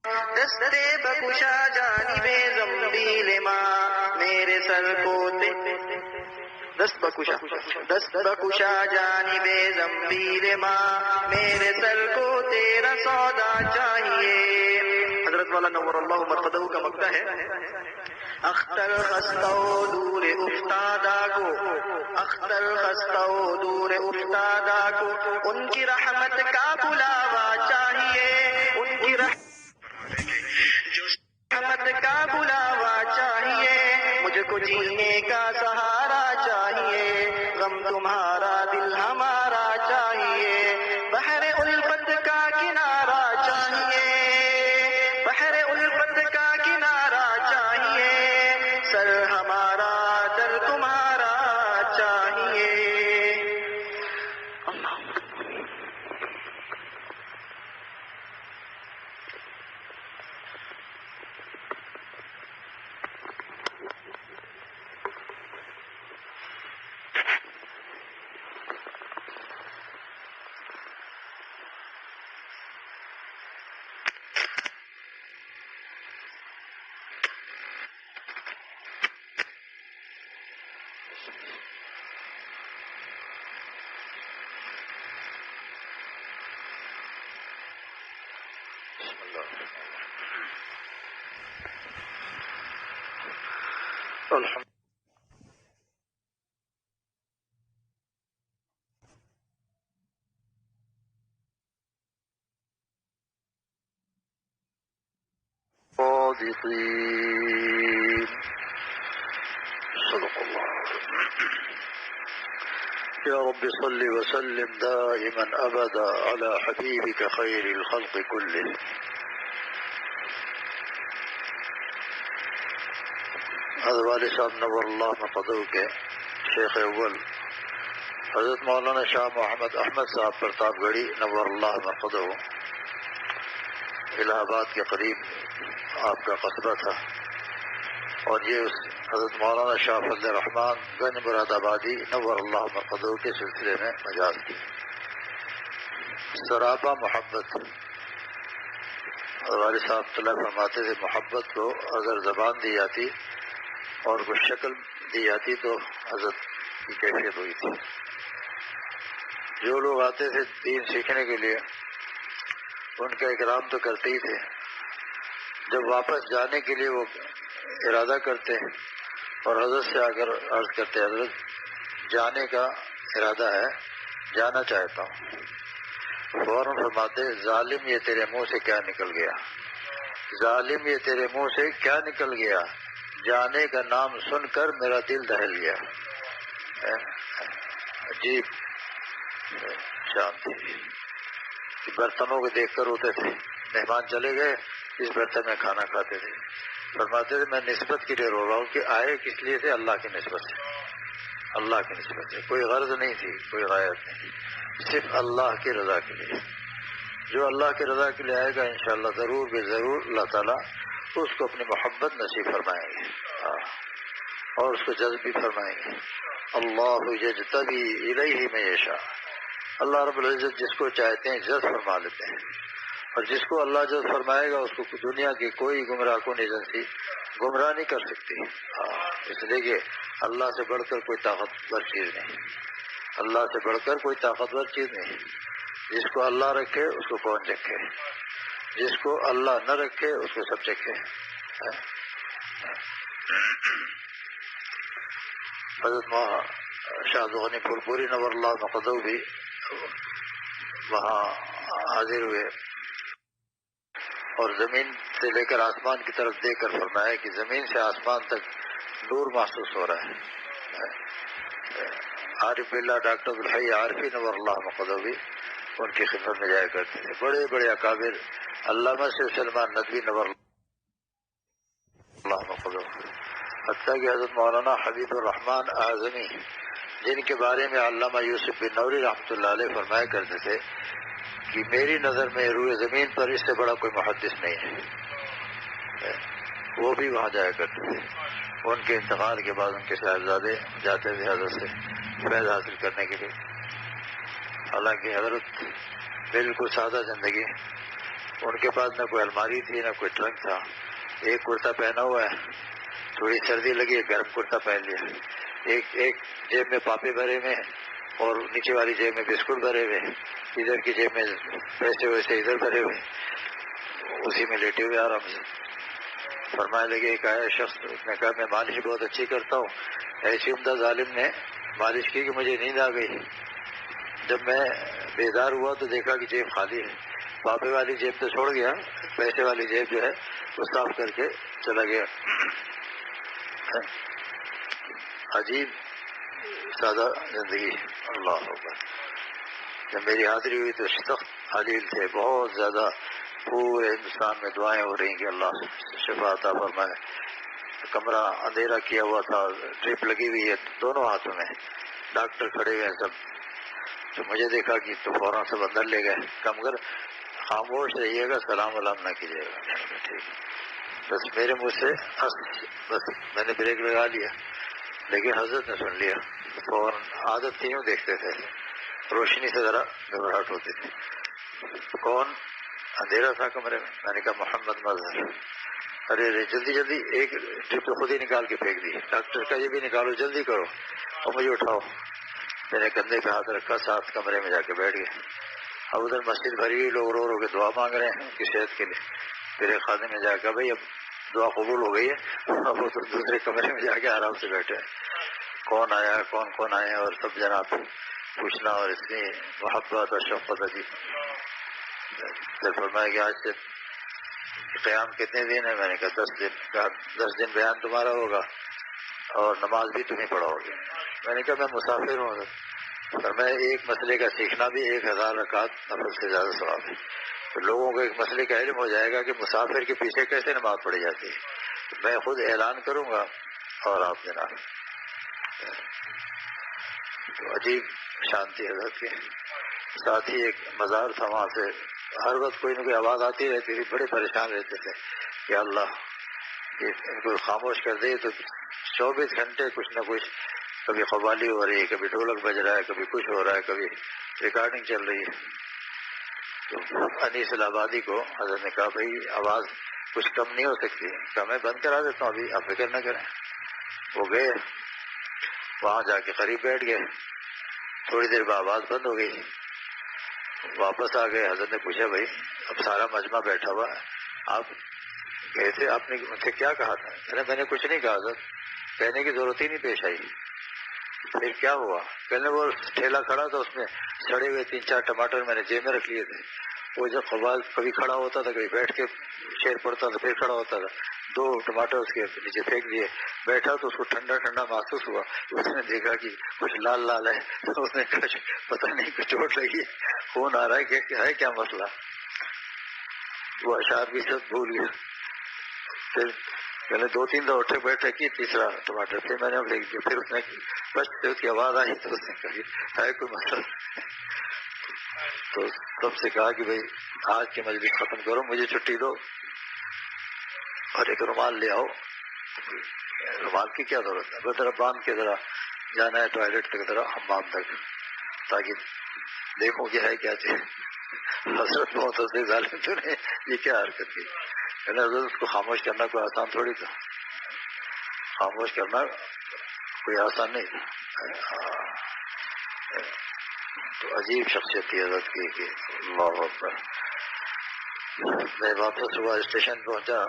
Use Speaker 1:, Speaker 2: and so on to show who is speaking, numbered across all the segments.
Speaker 1: دستے بکشا جانب زنبیل ماں میرے سر کو دست بکشا جانب زنبیل ماں میرے سر کو تیرا سودا چاہیے. حضرت والا نور اللہ مرقدہ کا مقطع ہے. اختر خستہ دور افتادہ کو ان کی رحمت کا بلاوا چاہیے. ان کی رحمت کا بلاوا چاہیے. مجھ کو جینے کا سہارا چاہیے. غم تمہارا دل ہمارا چاہیے. بحر الفت کا کنارہ چاہیے. بحر الفت کا کنارہ چاہیے. سر ہمارا در تمہارا چاہیے. الحمد صادقين. صدق الله. يا رب صل وسلم دائما أبدا على حبيبك خير الخلق كلهم. حضرت والد صاحب نور اللہ مقدو کے شیخ اول حضرت مولانا شاہ محمد احمد صاحب پرتاپ گڑھی نور اللہ مقدو الہ آباد کے قریب آپ کا قصبہ تھا، اور یہ اس حضرت مولانا شاہ فضل الرحمان گنج مراد آبادی نور اللہ مقدو کے سلسلے میں مجاز کی. سراپا محبت. والد صاحب طلب فرماتے تھے محبت کو اگر زبان دی جاتی اور کچھ شکل دی جاتی تو حضرت کی کیفیت ہوئی تھی. جو لوگ آتے تھے دین سیکھنے کے لیے ان کا اکرام تو کرتے ہی تھے. جب واپس جانے کے لیے وہ ارادہ کرتے اور حضرت سے آ کر عرض کرتے حضرت جانے کا ارادہ ہے، جانا چاہتا ہوں. فوراً فرماتے ظالم یہ تیرے منہ سے کیا نکل گیا، ظالم یہ تیرے منہ سے کیا نکل گیا، جانے کا نام سن کر میرا دل دہل گیا. عجیب شان تھی. برتنوں کو دیکھ کر روتے تھے. مہمان چلے گئے اس برتن میں کھانا کھاتے تھے. فرماتے تھے میں نسبت کے لیے رو رہا ہوں کہ آئے کس لیے تھے، اللہ کی نسبت سے، اللہ کی نسبت سے. کوئی غرض نہیں تھی، کوئی غایت نہیں، صرف اللہ کی رضا کے لیے. جو اللہ کی رضا کے لیے آئے گا انشاءاللہ ضرور بے ضرور اللہ تعالیٰ اس کو اپنی محبت نصیب فرمائیں گے اور اس کو جذب بھی فرمائیں گے. اللہ یجتبی الیہ من یشاء. اللہ رب العزت جس کو چاہتے ہیں جذب فرما لیتے ہیں، اور جس کو اللہ جذب فرمائے گا اس کو دنیا کی کوئی گمراہ کن ایجنسی گمراہ نہیں کر سکتی. اس لیے کہ اللہ سے بڑھ کر کوئی طاقتور چیز نہیں، اللہ سے بڑھ کر کوئی طاقتور چیز نہیں. جس کو اللہ رکھے اس کو کون چکھے، جس کو اللہ نہ رکھے اس کو سب چکھے. حضرت شاہ غنی پور پوری نور اللہ مقدو بھی وہاں حاضر ہوئے اور زمین سے لے کر آسمان کی طرف دیکھ کر فرمایا کہ زمین سے آسمان تک نور محسوس ہو رہا ہے. عارف باللہ ڈاکٹر عبدالحی عارفی نور اللہ مقدو بھی ان کی خدمت میں جایا کرتے تھے. بڑے بڑے اکابر علامہ سے سلمان ندوی نور اللہ مقدو، حتیٰ کہ حضرت مولانا حبیب الرحمان اعظمی جن کے بارے میں علامہ یوسف بن نوری رحمۃ اللہ علیہ فرمایا کرتے تھے کہ میری نظر میں روئے زمین پر اس سے بڑا کوئی محدث نہیں ہے، وہ بھی وہاں جایا کرتے تھے. ان کے انتقال کے بعد ان کے صاحبزادے جاتے تھے حضرت سے فیض حاصل کرنے کے لیے. حالانکہ حضرت بالکل سادہ زندگی ان کے پاس نہ کوئی الماری تھی نہ کوئی ٹرنک تھا. ایک کرتا پہنا ہوا ہے, تھوڑی سردی لگی ہے گرم کرتا پہن لیا. ایک جیب میں پاپے بھرے ہوئے اور نیچے والی جیب میں بسکٹ بھرے ہوئے, ادھر کی جیب میں پیسے ویسے ادھر بھرے ہوئے, اسی میں لیٹے ہوئے آرام سے. فرمانے لگے ایک آیا شخص, اس نے کہا میں مالش بہت اچھی کرتا ہوں. ایسی عمدہ ظالم نے مالش کی کہ مجھے نیند آ گئی. جب میں بیدار ہوا تو دیکھا کہ جیب خالی ہے. پاپے والی جیب تو چھوڑ گیا, پیسے والی جیب جو ہے وہ صاف کر کے چلا گیا. عجیب سادہ زندگی. اللہ اکبر. جب میری حاضری ہوئی تو سخت حلیل تھے, بہت زیادہ. پورے ہندوستان میں دعائیں ہو رہی کہ اللہ شفا عطا فرمائے. کمرہ اندھیرا کیا ہوا تھا, ڈرپ لگی ہوئی ہے دونوں ہاتھوں میں, ڈاکٹر کھڑے ہوئے ہیں سب. تو مجھے دیکھا کہ تو فوراً سب اندر لے گئے. کم کر خاموش رہیے گا, سلام ولام نہ کیجیے گا. ٹھیک. بس میرے منہ سے بس میں نے بریک لگا لیا, لیکن حضرت نے سن لیا. فوراً عادت تھی یوں دیکھتے تھے, روشنی سے ذرا گھبراہٹ ہوتی تھی. کون؟ اندھیرا تھا کمرے میں. میں نے کہا محمد مظہر. ارے جلدی جلدی, ایک ٹرپ تو خود ہی نکال کے پھینک دی. ڈاکٹر کا یہ بھی نکالو, جلدی کرو اور مجھے اٹھاؤ. میں نے کندھے پہ ہاتھ رکھا, ساتھ کمرے میں جا کے بیٹھ گئے. اب ادھر مسجد بھری ہوئی, لوگ رو رو کے دعا مانگ رہے ہیں ان کی صحت کے لیے. پھر ایک خانے میں جا کے بھائی اب دعا قبول ہو گئی ہے, اب وہ تو دوسرے کمرے میں جا کے آرام سے بیٹھے. کون آیا کون آئے, اور سب جناب پوچھنا, اور اس کی محبت اور شفقت عجیب. پھر فرمایا کہ آج سے قیام کتنے دن ہے؟ میں نے کہا 10 دن. کہا 10 دن بیان تمہارا ہوگا اور نماز بھی تمہیں پڑھاؤ گے. میں نے کہا میں مسافر ہوں. فرمایا ایک مسئلے کا سیکھنا بھی 1000 رکعت نفل سے زیادہ ثواب ہے. تو لوگوں کو ایک مسئلے کا علم ہو جائے گا کہ مسافر کے پیچھے کیسے نماز پڑھی جاتی ہے. میں خود اعلان کروں گا اور آپ جناب. تو عجیب شانتی حضرت کی. ساتھ ہی ایک مزار تھا, وہاں سے ہر وقت کوئی نہ کوئی آواز آتی رہتی تھی. بڑے پریشان رہتے تھے کہ اللہ ان کو خاموش کر دے. تو 24 گھنٹے کچھ نہ کچھ, کبھی قوالی ہو رہی ہے, کبھی ڈھولک بج رہا ہے, کبھی کچھ ہو رہا ہے, کبھی ریکارڈنگ چل رہی ہے. تو انیس الآبادی کو حضرت نے کہا بھائی آواز کچھ کم نہیں ہو سکتی. کہا میں بند کرا دیتا ہوں, ابھی آپ فکر نہ کریں. وہ گئے, وہاں جا کے قریب بیٹھ گئے. تھوڑی دیر بعد آواز بند ہو گئی. واپس آ گئے. حضرت نے پوچھا بھائی اب سارا مجمع بیٹھا ہوا ہے, آپ گئے تھے, آپ نے ان سے کیا کہا تھا؟ کہنے میں نے کچھ نہیں کہا حضرت, کہنے کی ضرورت ہی نہیں پیش آئی. پھر کیا ہوا؟ کہنے وہ ٹھیلا کھڑا تھا, اس میں سڑے ہوئے 3-4 ٹماٹر میں نے جیب میں رکھ لیے تھے. وہ جب قوال کبھی کھڑا ہوتا تھا, کبھی بیٹھ کے شیر پڑتا تھا, پھر کھڑا ہوتا تھا. 2 ٹماٹر اس کے نیچے پھینک دیے. بیٹھا تو اس کو ٹھنڈا ٹھنڈا محسوس ہوا. اس نے دیکھا کہ کچھ لال لال ہے, تو اس نے کہا پتہ نہیں کچھ چوٹ لگی ہے, خون آ رہا ہے, کہ ہے کیا مسئلہ. وہ اشعار بھی سب بھول گیا. پھر میں نے 2-3 دفعہ اٹھے بیٹھے کی, تیسرا ٹماٹر پھر میں نے پھینک دیا. پھر اس نے بس اس کی آواز آئی تو اس نے کہا ہے کوئی مسئلہ. تو سب سے کہا کہ بھائی آج کی مجلس ختم کرو, مجھے چھٹی دو اور ایک رومال لے آؤ. رومال کی کیا ضرورت ہے, بس ذرا باندھ کے ذرا جانا ہے ٹوائلٹ تک, ذرا حمام تک, تاکہ دیکھوں کہ ہے کیا چیز. حضرت بہت ہنسے, ظالم تو نے یہ کیا حرکت کی. حضرت اس کو خاموش کرنا کوئی آسان تھوڑی تھا, خاموش کرنا کوئی آسان نہیں تھا. تو عجیب شخصیت تھی حضرت کی کہ اللہ اکبر. میں واپس صبح اسٹیشن پہنچا,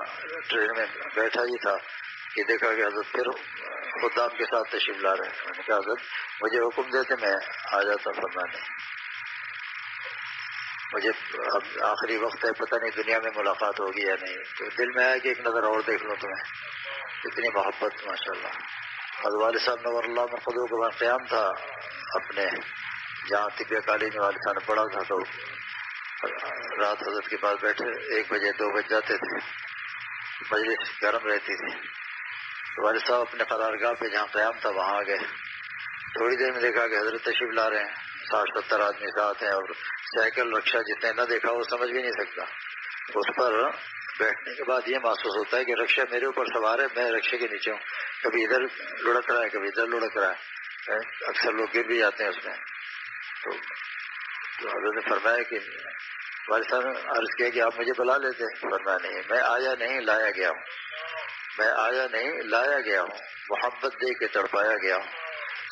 Speaker 1: ٹرین میں بیٹھا ہی تھا کہ دیکھا کہ حضرت پھر خدام کے ساتھ تشریف لا رہے ہیں. میں نے کہا حضرت مجھے حکم دیتے میں آ جاتا فرمانے. مجھے اب آخری وقت ہے, پتہ نہیں دنیا میں ملاقات ہوگی یا نہیں. تو دل میں آیا کہ ایک نظر اور دیکھ لوں تمہیں. اتنی محبت ماشاء اللہ. حضرت والد صاحب نور اللہ میں خود کا قیام تھا اپنے, جہاں طبیہ کالج میں والد صاحب نے پڑھا تھا. تو رات حضرت کے پاس بیٹھے, 1 بجے 2 بج جاتے تھے, مجلس گرم رہتی تھی. تو والد صاحب اپنے قرارگاہ پہ جہاں قیام تھا وہاں آ گئے. تھوڑی دیر میں دیکھا کہ حضرت تشریف لا رہے ہیں, 60-70 آدمی ساتھ ہیں, اور سائیکل رکشا جتنے نہ دیکھا وہ سمجھ بھی نہیں سکتا. اس پر بیٹھنے کے بعد یہ محسوس ہوتا ہے کہ رکشا میرے اوپر سوار ہے, میں رکشے کے نیچے ہوں. کبھی ادھر لڑک رہا ہے, کبھی ادھر لڑک رہا ہے, اکثر لوگ گر بھی جاتے ہیں اس میں. تو حضرت نے فرمایا کہ والد صاحب نے عرض کیا کہ آپ مجھے بلا لیتے، فرمایا نہیں، میں آیا نہیں لایا گیا ہوں، میں آیا نہیں لایا گیا ہوں، محبت دے کے تڑپایا گیا ہوں،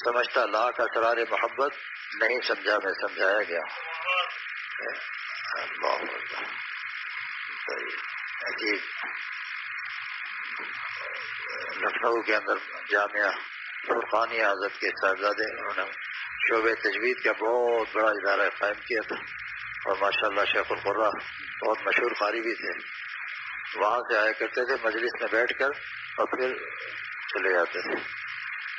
Speaker 1: سمجھتا لاکھ اسرار محبت، نہیں سمجھا میں سمجھایا گیا ہوں۔ اللہ اکبر۔ عجیب، لکھنؤ کے اندر جامعہ فرقانی حضرت کے صاحبزادے، انہوں نے شعبہ تجوید کا بہت بڑا ادارہ قائم کیا تھا، اور ماشاءاللہ شیخ القرہ بہت مشہور قاری بھی تھے، وہاں سے آیا کرتے تھے مجلس میں بیٹھ کر اور پھر چلے جاتے تھے،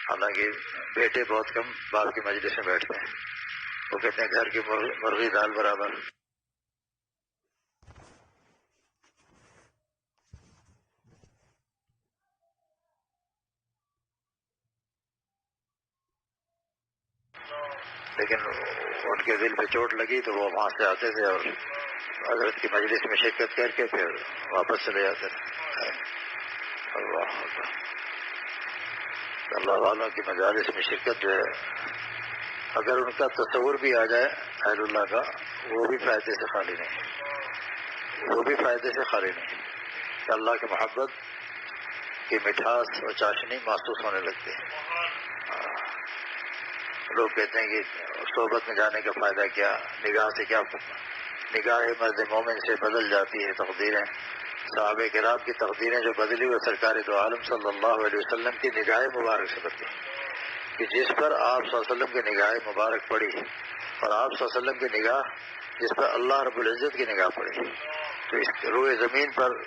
Speaker 1: حالانکہ بیٹے بہت کم باپ کی مجلس میں بیٹھتے ہیں، وہ کہتے ہیں گھر کی مرغی دال برابر۔ لیکن ان کے دل پہ چوٹ لگی تو وہ وہاں سے آتے تھے اور حضرت کی مجلس میں شرکت کر کے پھر واپس چلے جاتے تھے۔ اللہ اللہ والوں کی مجالس میں شرکت جو ہے، اگر ان کا تصور بھی آ جائے اہل اللہ کا، وہ بھی فائدے سے خالی نہیں، وہ بھی فائدے سے خالی نہیں، کہ اللہ کی محبت کی مٹھاس اور چاشنی محسوس ہونے لگتی ہے۔ لوگ کہتے ہیں کہ صحبت میں جانے کا فائدہ کیا، نگاہ سے کیا، نگاہ مرد مومن سے بدل جاتی ہے تقدیریں، صحابہ کرام کی تقدیریں جو بدلی وہ سرکار دو عالم صلی اللہ علیہ وسلم کی نگاہ مبارک سے بدلی، کہ جس پر آپ صلی اللہ علیہ وسلم کی نگاہ مبارک پڑی، اور آپ صلی اللہ علیہ وسلم کی نگاہ جس پر اللہ رب العزت کی نگاہ پڑی، تو اس روئے زمین پر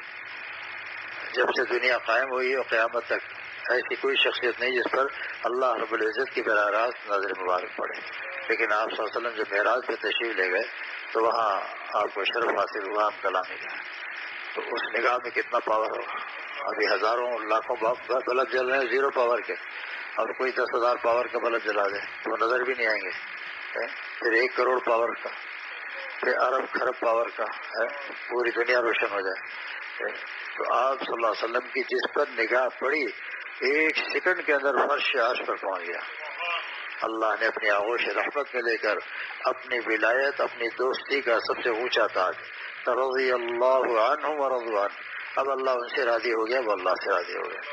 Speaker 1: جب سے دنیا قائم ہوئی اور قیامت تک ایسی کوئی شخصیت نہیں جس پر اللہ رب العزت کی براہ راست نظر مبارک پڑے۔ لیکن آپ صلی اللہ علیہ وسلم جب معراج پہ تشریف لے گئے تو وہاں آپ کو شرف حاصل ہوا ہم کلامی کا، تو اس نگاہ میں کتنا پاور ہوگا۔ ابھی ہزاروں لاکھوں بلب جل رہے ہیں زیرو پاور کے، اب کوئی 10,000 پاور کا بلب جلا دے تو وہ نظر بھی نہیں آئیں گے، پھر 1 کروڑ پاور کا، پھر ارب خرب پاور کا، پوری دنیا روشن ہو جائے۔ تو آپ صلی اللہ علیہ وسلم کی جس پر نگاہ پڑی 1 سیکنڈ کے اندر فرش عرش پر پہنچ گیا۔ اللہ نے اپنی آغوش رحمت میں لے کر اپنی ولایت، اپنی دوستی کا سب سے اونچا تاج، رضی اللہ عنہ ورضوا عنہ، اب اللہ ان سے راضی ہو گیا، وہ اللہ سے راضی ہو گیا۔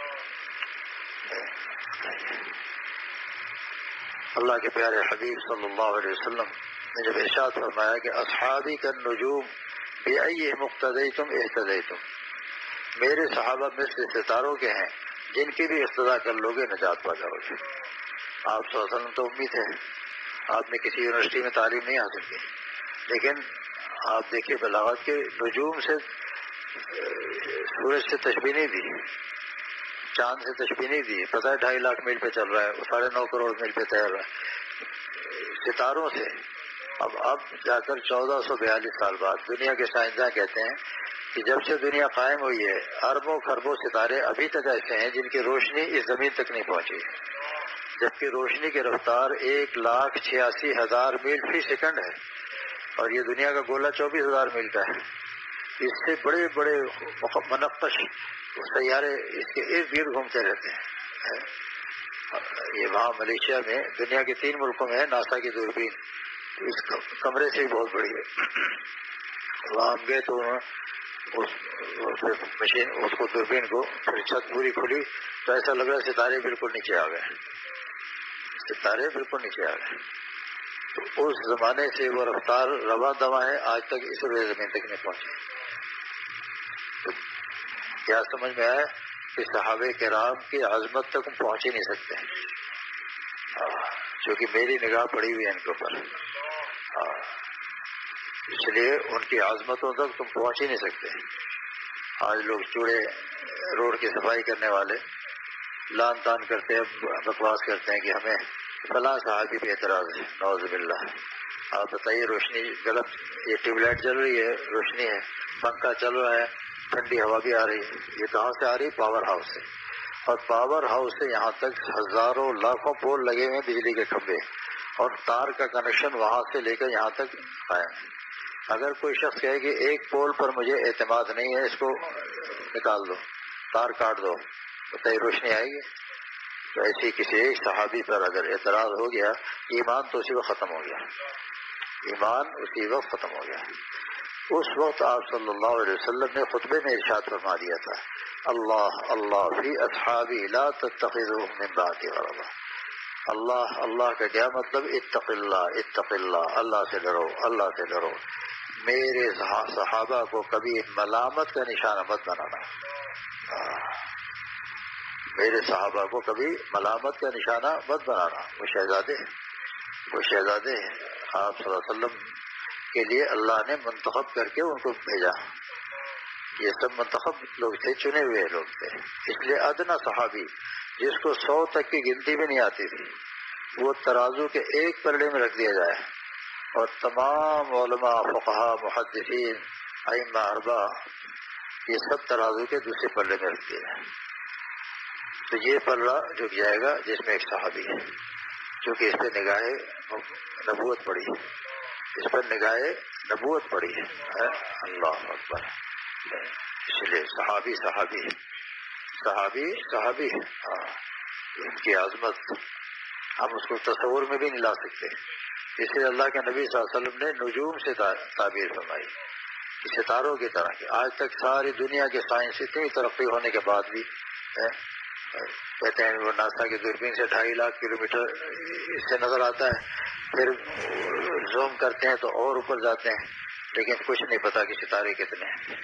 Speaker 1: اللہ کے پیارے حبیب صلی اللہ علیہ وسلم نے جب ارشاد فرمایا کہ اصحابی کالنجوم بأیہم اقتدیتم اہتدیتم، میرے صحابہ مثل ستاروں کے ہیں، جن کی بھی اقتدا کر لوگے نجات پا جاؤ گے۔ آپ صلی اللہ علیہ وسلم تو امی تھے، آپ نے کسی یونیورسٹی میں تعلیم نہیں حاصل کی، لیکن آپ دیکھیے بلاغت کے نجوم سے سورج سے تشبیہ نہیں دی، چاند سے تشبیہ نہیں دی، پتہ ہے 2.5 لاکھ میل پہ چل رہا ہے، وہ 9.5 کروڑ میل پہ تیر رہا ہے، ستاروں سے۔ اب جا کر 1442 سال بعد دنیا کے سائنسداں کہتے ہیں کہ جب سے دنیا قائم ہوئی ہے اربوں خربوں ستارے ابھی تک ایسے ہیں جن کی روشنی اس زمین تک نہیں پہنچی، جبکہ روشنی کی رفتار 1,86,000 میل فی سیکنڈ ہے، اور یہ دنیا کا گولا 24,000 میل کا ہے۔ اس سے بڑے بڑے منقش سیارے اس کے ارد گرد گھومتے رہتے ہیں۔ یہ وہاں ملیشیا میں دنیا کے 3 ملکوں میں ہے ناسا کی دوربین، اس کمرے سے بھی بہت بڑی ہے۔ وہاں ہم گئے تو اس کو دوربین کو پھر چھت پوری کھلی تو ایسا لگ رہا ستارے بالکل نیچے آ گئے، ستارے بالکل نیچے آ گئے۔ تو اس زمانے سے وہ رفتار رواں دواں ہے، آج تک اس روئے زمین تک نہیں پہنچی۔ تو کیا سمجھ میں آیا کہ صحابہ کرام کی عظمت تک ہم پہنچ ہی نہیں سکتے، کیونکہ میری نگاہ پڑی ہوئی ہے ان کے اوپر، اس لیے ان کی عظمتوں تک تم پہنچ ہی نہیں سکتے۔ آج لوگ چوڑے روڈ کی صفائی کرنے والے لان تان کرتے ہیں، بکواس کرتے ہیں کہ ہمیں فلاں صحابی پہ اعتراض ہے، نعوذ باللہ۔ آپ بتائیے روشنی غلط، یہ ٹیوب لائٹ جل رہی ہے، روشنی ہے، پنکھا چل رہا ہے، ٹھنڈی ہوا بھی آ رہی ہے، یہ کہاں سے آ رہی؟ پاور ہاؤس سے، اور پاور ہاؤس سے یہاں تک ہزاروں لاکھوں پول لگے ہوئے بجلی کے کھمبے، اور تار کا کنیکشن وہاں سے لے کر یہاں تک قائم ہے۔ اگر کوئی شخص کہے کہ ایک پول پر مجھے اعتماد نہیں ہے، اس کو نکال دو، تار کاٹ دو، بتائیے روشنی آئے گی؟ تو ایسی کسی ایک صحابی پر اگر اعتراض ہو گیا، ایمان تو اسی وقت ختم ہو گیا، ایمان اسی وقت ختم ہو گیا۔ اس وقت آپ صلی اللہ علیہ وسلم نے خطبے میں ارشاد فرما دیا تھا، اللہ اللہ فی اصحابی لا تتخذوهم من بعدی غرضا۔ اللہ اللہ کا کیا مطلب؟ اتق اللہ، اللہ سے ڈرو، اللہ سے ڈرو، میرے صحابہ کو کبھی ملامت کا نشانہ مت بنانا، میرے صحابہ کو کبھی ملامت کا نشانہ مت بنانا۔ وہ شہزادے آپ صلی اللہ علیہ وسلم کے لیے اللہ نے منتخب کر کے ان کو بھیجا، یہ سب منتخب لوگ تھے، چنے ہوئے لوگ تھے۔ اس لیے ادنا صحابی جس کو 100 تک کی گنتی بھی نہیں آتی تھی، وہ ترازو کے ایک پلڑے میں رکھ دیا جائے، اور تمام علماء، فقہا، محدثین، ائمہ اربعہ یہ سب ترازو کے دوسرے پلڑے میں رکھ دیا جائے، تو یہ پلڑا جھک جائے گا جس میں ایک صحابی ہے، کیونکہ اس پہ نگاہ نبوت پڑی، اس پر نگاہ نبوت پڑی ہے۔ اللہ اکبر۔ اس لیے صحابی ان کی عظمت ہم اس کو تصور میں بھی نہیں لا سکتے۔ اس لیے اللہ کے نبی صلی اللہ علیہ وسلم نے نجوم سے تعبیر فرمائی، ستاروں کی طرح کی۔ آج تک ساری دنیا کے سائنس اتنی ترقی ہونے کے بعد بھی کہتے ہیں وہ ناسا کی دوربین سے 2.5 لاکھ کلومیٹر اس سے نظر آتا ہے، پھر زوم کرتے ہیں تو اور اوپر جاتے ہیں، لیکن کچھ نہیں پتا کہ ستارے کتنے ہیں۔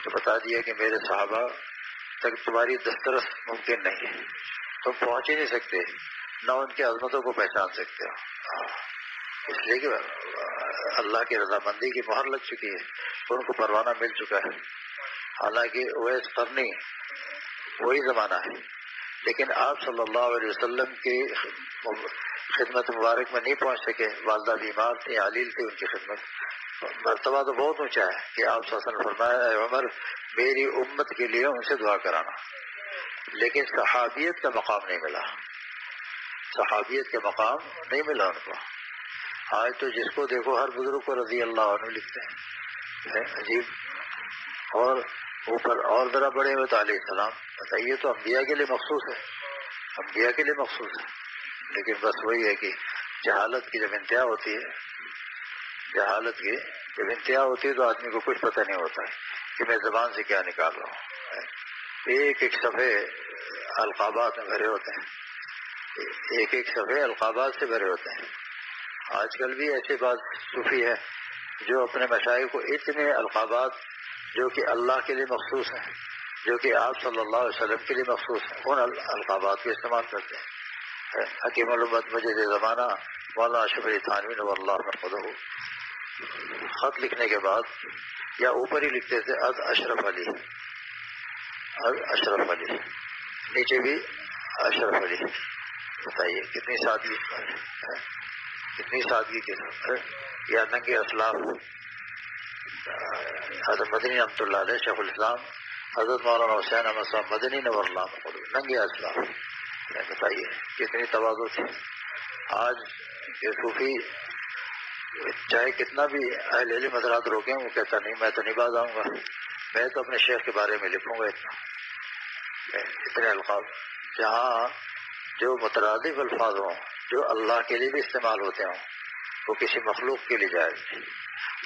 Speaker 1: تو بتا دیا کہ میرے صحابہ تک تمہاری دسترس ممکن نہیں ہے، تم پہنچ ہی نہیں سکتے، نہ ان کی عظمتوں کو پہچان سکتے ہو، اس لیے کہ اللہ کی رضامندی کی مہر لگ چکی ہے، ان کو پروانہ مل چکا ہے۔ حالانکہ اویس قرنی وہی زمانہ ہے، لیکن آپ صلی اللہ علیہ وسلم کی خدمت مبارک میں نہیں پہنچ سکے، والدہ بیمار تھی، علیل تھی، ان کی خدمت مرتبہ تو بہت اونچا ہے کہ آپ صلی اللہ علیہ وسلم نے فرمایا، اے عمر میری امت کے لیے ان سے دعا کرانا، لیکن صحابیت کا مقام نہیں ملا، صحابیت کا مقام نہیں ملا ان کو۔ آج تو جس کو دیکھو ہر بزرگ کو رضی اللہ عنہ لکھتے ہیں، عجیب۔ اور اوپر اور ذرا بڑے ہوئے تو علیہ السلام، بتائیے تو انبیاء کے لیے مخصوص ہے، انبیاء کے لیے مخصوص ہے، لیکن بس وہی ہے کہ جہالت کی جب انتہا ہوتی ہے، تو آدمی کو کچھ پتہ نہیں ہوتا ہے کہ میں زبان سے کیا نکال رہا ہوں۔ ایک صفحے القابات میں بھرے ہوتے ہیں، ایک صفحے القابات سے بھرے ہوتے ہیں۔ آج کل بھی ایسے بعض صوفی ہیں جو اپنے مشائخ کو اتنے القابات جو کہ اللہ کے لیے مخصوص ہیں، جو کہ آپ صلی اللہ علیہ وسلم کے لیے مخصوص ہیں، ان القابات کو استعمال کرتے ہیں۔ حکیم الامت مجد زمانہ مولانا اشرف علی تھانوی نور اللہ مرقدہ خط لکھنے کے بعد یا اوپر ہی لکھتے تھے از اشرف علی، نیچے بھی اشرف علی۔ بتائیے کتنی سادگی، کتنی سادگی کے ساتھ۔ یا ننگے اسلاف حضرت مدنی رحمۃ اللہ علیہ، شیخ الاسلام حضرت مولانا حسین احمد صاحب مدنی نور اللہ مرقدہ، ننگے اسلاف۔ بتائیے کتنی تواضع تھی۔ آج یہ صوفی چاہے کتنا بھی اہل علم حضرات روکیں، وہ کہتا نہیں میں تو نہیں باز آؤں گا، میں تو اپنے شیخ کے بارے میں لکھوں گا اتنے الفاظ، جہاں جو مترادف الفاظ ہوں، جو اللہ کے لیے بھی استعمال ہوتے ہوں، وہ کسی مخلوق کے لیے جائز نہیں۔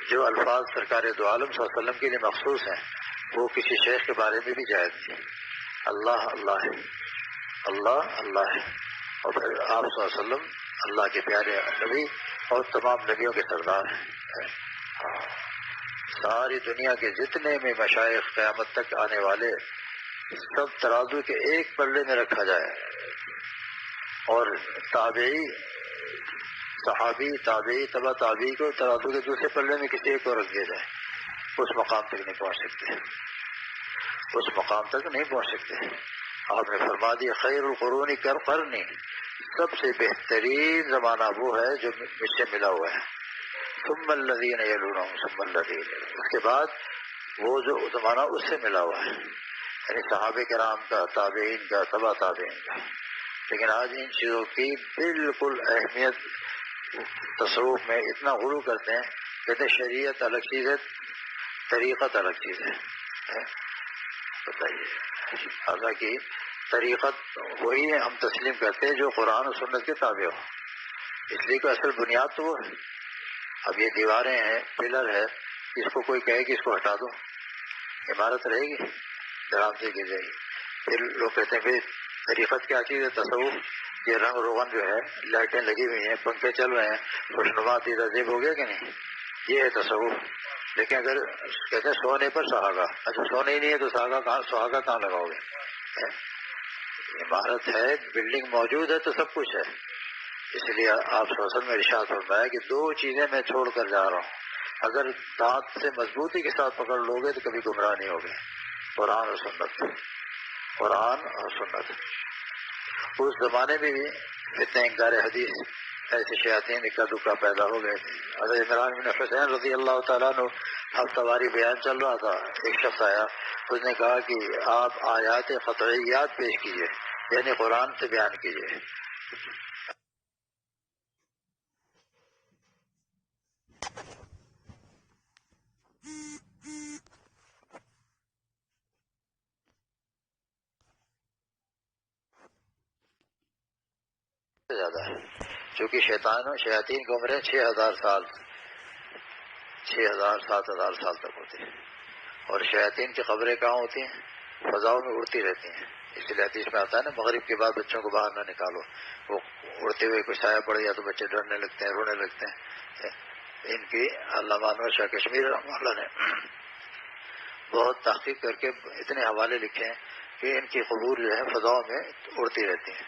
Speaker 1: جو الفاظ سرکار دو عالم صلی اللہ علیہ وسلم کے لیے مخصوص ہیں، وہ کسی شیخ کے بارے میں بھی جائز نہیں۔ اللہ اللہ ہے، اللہ اللہ ہے، اور پھر آپ صلی اللہ علیہ وسلم اللہ کے پیارے نبی اور تمام نبیوں کے سردار ہیں۔ ساری دنیا کے جتنے بھی مشائخ قیامت تک آنے والے سب ترازو کے ایک پلڑے میں رکھا جائے، اور تابعی، صحابی، تابعی، تبع تابعی کو ترازو کے دوسرے پلڑے میں کسی ایک کو رکھ دیا جائے، اس مقام تک نہیں پہنچ سکتے، اس مقام تک نہیں پہنچ سکتے۔ آپ نے فرما دیا خیر القرون قرنی، سب سے بہترین زمانہ وہ ہے جو مجھ سے ملا ہوا ہے، ثم الذین یلونہم ثم الذین، اس کے بعد وہ جو زمانہ اس سے ملا ہوا ہے، یعنی صحابہ کرام کا، تابعین کا، تبع تابعین کا۔ لیکن آج ان چیزوں کی بالکل اہمیت تصوف میں اتنا غلو کرتے ہیں، کہتے ہیں شریعت الگ چیز ہے، طریقت الگ چیز ہے۔ بتائیے، حالانکہ طریقت وہی ہے ہم تسلیم کرتے ہیں جو قرآن و سنت کے تابع ہو، اس لیے کہ اصل بنیاد تو وہ ہے۔ اب یہ دیواریں ہیں، پلر ہے، اس کو کوئی کہے کہ اس کو ہٹا دو، عمارت رہے گی؟ درام سے گر جائے گی۔ پھر لوگ کہتے ہیں بھائی طریقت کیا چیز ہے؟ تصوف، یہ رنگ روغن جو ہے، لائٹیں لگی ہوئی ہیں، پنکھے چل رہے ہیں، خوشنما تیزیب ہو گیا کہ نہیں؟ یہ ہے تصوف۔ لیکن اگر کہتے ہیں سونے پر سہاگا، اچھا سونے ہی نہیں ہے تو سہاگا کہاں لگاؤ گے؟ عمارت ہے، بلڈنگ موجود ہے تو سب کچھ ہے۔ اس لیے آپ صلی اللہ علیہ وسلم نے ارشاد فرمایا کہ دو چیزیں میں چھوڑ کر جا رہا ہوں، اگر دانت سے مضبوطی کے ساتھ پکڑ لو گے تو کبھی گمراہ نہیں ہوگے، قرآن اور سنت، قرآن اور سنت۔ اس زمانے میں بھی فتنہ انکار حدیث، ایسے شیاطین اکا دکا پیدا ہو گئے تھے۔ حضرت عمران بن حسین رضی اللہ تعالیٰ عنہ ہفتہ واری بیان چل رہا تھا، ایک شخص آیا، اس نے کہا کہ آپ آیات قطعیات پیش کیجئے، یعنی قرآن سے بیان کیجئے۔ زیادہ ہے چونکہ شیاطین کی عمریں 6000 سال، 6000 7000 سال تک ہوتی ہیں، اور شیاطین کی قبریں کہاں ہوتی ہیں؟ فضاؤں میں اڑتی رہتی ہیں۔ اس لیے حدیث میں آتا ہے نا، مغرب کے بعد بچوں کو باہر نہ نکالو، وہ اڑتے ہوئے کوئی سایہ پڑ گیا تو بچے ڈرنے لگتے ہیں، رونے لگتے ہیں۔ ان کی علامہ انور شاہ کشمیری رحمہ اللہ نے بہت تحقیق کر کے اتنے حوالے لکھے ہیں کہ ان کی قبور جو ہے فضاؤں میں اڑتی رہتی ہیں،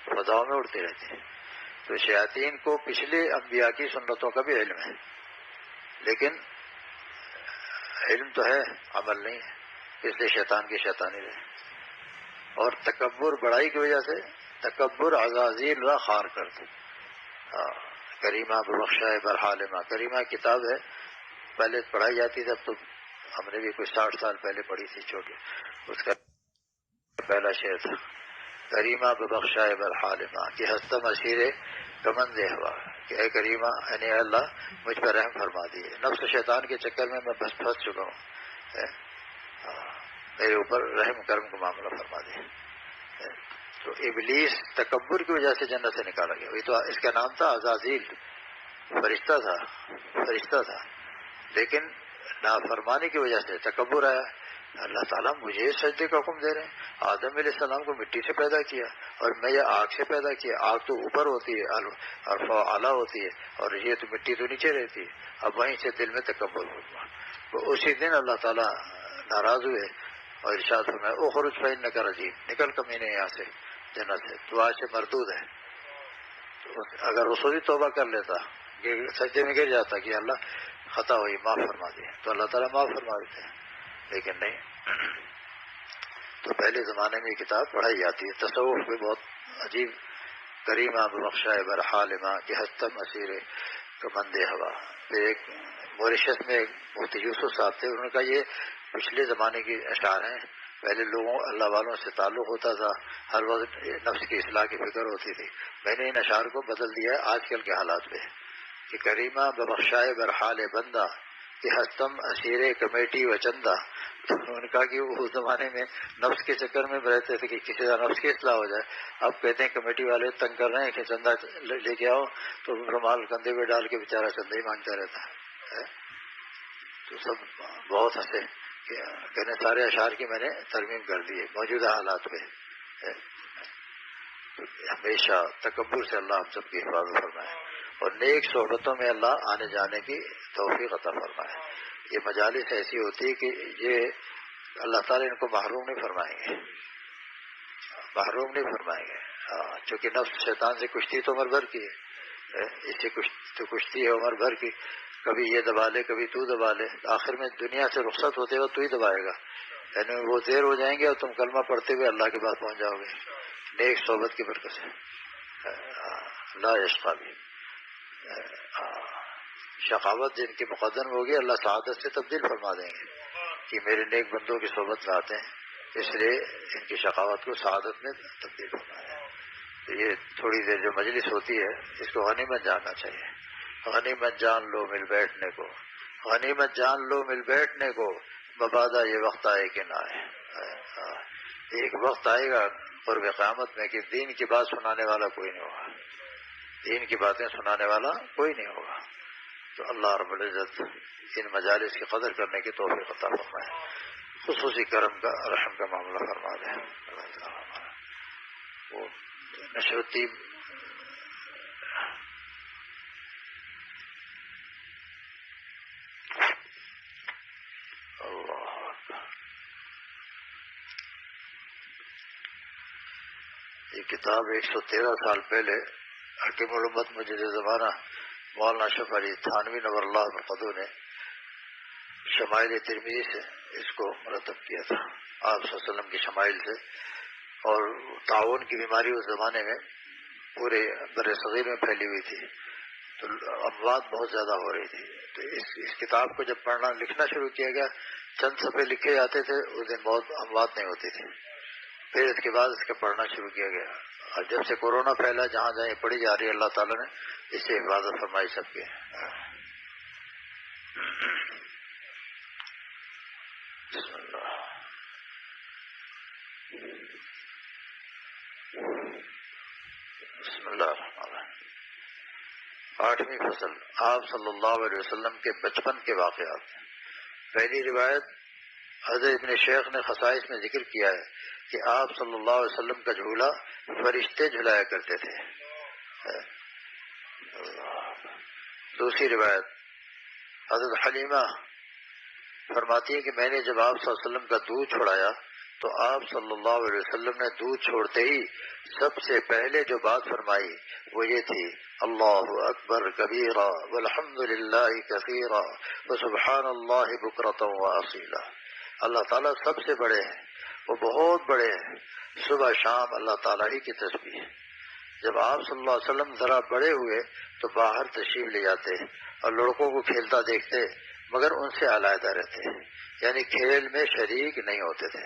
Speaker 1: فضاؤں میں اڑتی رہتی ہیں۔ تو شیاطین کو پچھلے انبیاء کی سنتوں کا بھی علم ہے، لیکن علم تو ہے، عمل نہیں ہے، اس لیے شیطان کی شیطانی رہے۔ اور تکبر، بڑائی کی وجہ سے تکبر عزازیل را خار کر دو۔ کریمہ ببخشا برحالمہ، کریمہ کتاب ہے، پہلے پڑھائی جاتی تھی، اب تو ہم نے بھی کوئی 60 سال پہلے پڑھی تھی چھوٹی، اس کا پہلا شعر تھا، کریمہ ببخشا برحالمہ کہ ہستم اسیر کمند ہوا، کہ اے کریمہ، یعنی اے اللہ مجھ پر رحم فرما دیے، نفس و شیطان کے چکر میں بس پھنس چکا ہوں، میرے اوپر رحم کرم کا معاملہ فرما دیا۔ تو ابلیس تکبر کی وجہ سے جنت سے نکالا گیا، وہی تو اس کا نام تھا عزازیل، فرشتہ تھا، لیکن نافرمانی کی وجہ سے تکبر آیا۔ اللہ تعالیٰ مجھے سجدے کا حکم دے رہے ہیں، آدم علیہ السلام کو مٹی سے پیدا کیا اور میں یہ آگ سے پیدا کیا، آگ تو اوپر ہوتی ہے اور اعلیٰ ہوتی ہے، اور یہ تو مٹی تو نیچے رہتی ہے۔ اب وہیں سے دل میں تکبر ہوا، تو اسی دن اللہ تعالیٰ ناراض ہوئے اور ارشاد فرمایا اخرج فإنک رجیم، نکل کمینے یہاں سے، جنت سے، تو آج سے مردود ہے۔ تو اگر رسول ہی توبہ کر لیتا، سجدے میں گر جاتا کہ اللہ خطا ہوئی معاف فرما دیا، تو اللہ تعالیٰ معاف فرما دیتے ہیں، لیکن نہیں۔ تو پہلے زمانے میں یہ کتاب پڑھائی جاتی ہے، تصوف بھی بہت عجیب، کریمہ ببخشا برحالمہ کہ ہستم اسیر کمند ہوا۔ پھر ایک موریشس میں ایک مفتی یوسف صاحب تھے، انہوں نے کہا یہ پچھلے زمانے کی اشعار ہیں، پہلے لوگوں اللہ والوں سے تعلق ہوتا تھا، ہر وقت نفس کی اصلاح کی فکر ہوتی تھی، میں نے ان اشعار کو بدل دیا ہے آج کل کے حالات پہ، کہ کریمہ ببخشائے برحال بندہ کہ ہستم اسیر کمیٹی و چندہ۔ تو انہوں نے کہا کہ اس زمانے میں نفس کے چکر میں رہتے تھے کہ کسی کا نفس کی اصلاح ہو جائے، اب کہتے ہیں کمیٹی والے تنگ کر رہے ہیں کہ چندہ لے کے آؤ، تو رومال کندھے پہ ڈال کے بیچارہ چندہ ہی مانگتا رہتا ہے۔ تو سب بہت ہنسے کہ کہنے سارے اشعار کی میں نے ترمیم کر دی ہے موجودہ حالات میں۔ ہمیشہ تکبر سے اللہ ہم سب کی حفاظت فرمائے، اور نیک صحبتوں میں اللہ آنے جانے کی توفیق عطا فرمائے۔ یہ مجالس ایسی ہوتی ہے کہ یہ اللہ تعالیٰ ان کو محروم نہیں فرمائیں گے، محروم نہیں فرمائیں گے، چونکہ نفس شیطان سے کشتی تو عمر بھر کی ہے، اس سے کشتی ہے عمر بھر کی، کبھی یہ دبا لے کبھی تو دبا لے، آخر میں دنیا سے رخصت ہوتے ہوئے تو ہی دبائے گا، یعنی وہ دیر ہو جائیں گے اور تم کلمہ پڑھتے ہوئے اللہ کے پاس پہنچ جاؤ گے نیک صحبت کی برکت سے۔ لا یشقی بھی، شقاوت جن کی مقدم ہوگی اللہ سعادت سے تبدیل فرما دیں گے کہ میرے نیک بندوں کی صحبت لاتے ہیں، اس لیے ان کی شقاوت کو سعادت میں تبدیل فرمایا۔ تو یہ تھوڑی دیر جو مجلس ہوتی ہے اس کو غنیمت جاننا چاہیے، غنیمت جان لو مل بیٹھنے کو، غنیمت جان لو مل بیٹھنے کو، مبادا یہ وقت آئے کہ نہ آئے۔ ایک وقت آئے گا قرب قیامت میں کہ دین کی بات سنانے والا کوئی نہیں ہوگا، دین کی باتیں سنانے والا کوئی نہیں ہوگا، تو اللہ رب العزت ان مجالس کی قدر کرنے کی توفیق عطا فرمائے، خصوصی کرم کا رحم کا معاملہ فرما دے۔ اللہ تعالیٰ ہمارا وہ نشر الدین یہ کتاب 113 سال پہلے حکیم الامت مجد زمانہ مولانا اشرف علی تھانوی نور اللہ مرقدو نے شمائل ترمذی سے اس کو مرتب کیا تھا، آپ صلی اللہ علیہ وسلم کی شمائل سے۔ اور تعاون کی بیماری اس زمانے میں پورے بر صغیر میں پھیلی ہوئی تھی، تو اموات بہت زیادہ ہو رہی تھی، تو اس کتاب کو جب پڑھنا لکھنا شروع کیا گیا، چند صفحے لکھے جاتے تھے، اس دن بہت اموات نہیں ہوتی تھی۔ پھر اس کے بعد اس کا پڑھنا شروع کیا گیا، اور جب سے کورونا پھیلا جہاں جہاں یہ پڑھی جا رہی ہے، اللہ تعالیٰ نے اس سے حفاظت فرمائی سب کے۔ بسم اللہ۔ بسم اللہ الرحمن الرحیم۔ 8ویں فصل، آپ صلی اللہ علیہ وسلم کے بچپن کے واقعات۔ پہلی روایت حضرت ابن شیخ نے خصائص میں ذکر کیا ہے کہ آپ صلی اللہ علیہ وسلم کا جھولا فرشتے جھلایا کرتے تھے۔ دوسری روایت حضرت حلیمہ فرماتی ہے کہ میں نے جب آپ صلی اللہ علیہ وسلم کا دودھ چھوڑایا تو آپ صلی اللہ علیہ وسلم نے دودھ چھوڑتے ہی سب سے پہلے جو بات فرمائی وہ یہ تھی، اللہ اکبر کبیرا والحمد للہ کثیرا وسبحان اللہ بکرۃ واصیلا۔ اللہ تعالیٰ سب سے بڑے ہیں، وہ بہت بڑے ہیں، صبح شام اللہ تعالیٰ ہی کی تسبیح۔ جب آپ صلی اللہ علیہ وسلم ذرا بڑے ہوئے تو باہر تشریف لے جاتے اور لڑکوں کو کھیلتا دیکھتے مگر ان سے علیحدہ رہتے، یعنی کھیل میں شریک نہیں ہوتے تھے۔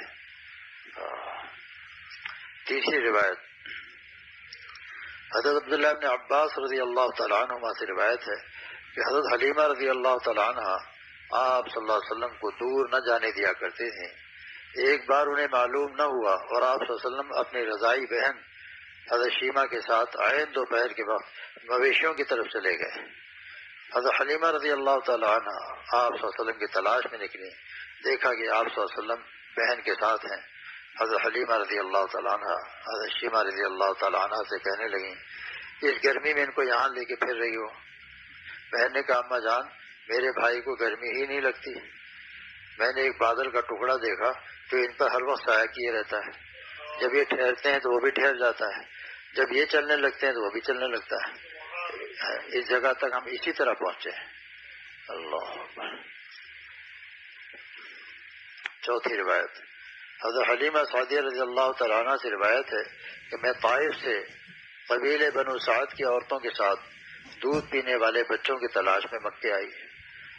Speaker 1: تیسری روایت حضرت عبداللہ بن عباس رضی اللہ تعالیٰ عنہما سے روایت ہے کہ حضرت حلیمہ رضی اللہ تعالیٰ عنہ آپ صلی اللہ علیہ وسلم کو دور نہ جانے دیا کرتے تھے۔ ایک بار انہیں معلوم نہ ہوا اور آپ صلی اللہ علیہ وسلم اپنی رضائی بہن حضرت شیمہ کے ساتھ عین دوپہر کے وقت مویشیوں کی طرف چلے گئے۔ حضرت حلیمہ رضی اللہ تعالیٰ عنہ آپ صلی اللہ علیہ وسلم کی تلاش میں نکلی، دیکھا کہ آپ صلی اللہ علیہ وسلم بہن کے ساتھ ہیں۔ حضرت حلیمہ رضی اللہ تعالیٰ عنہ حضرت شیمہ رضی اللہ تعالیٰ عنہ سے کہنے لگیں، اس گرمی میں ان کو یہاں لے کے پھر رہی ہو؟ بہن نے کہا، اماں جان میرے بھائی کو گرمی ہی نہیں لگتی، میں نے ایک بادل کا ٹکڑا دیکھا تو ان پر ہر وقت سایہ کیے رہتا ہے، جب یہ ٹھہرتے ہیں تو وہ بھی ٹھہر جاتا ہے، جب یہ چلنے لگتے ہیں تو وہ بھی چلنے لگتا ہے، اس جگہ تک ہم اسی طرح پہنچے ہیں۔ اللہ اکبر۔ چوتھی روایت حضرت حلیمہ سعدیہ رضی اللہ تعالیٰ عنہ سے روایت ہے کہ میں طائف سے قبیلے بنو سعد کی عورتوں کے ساتھ دودھ پینے والے بچوں کی تلاش میں مکے آئی،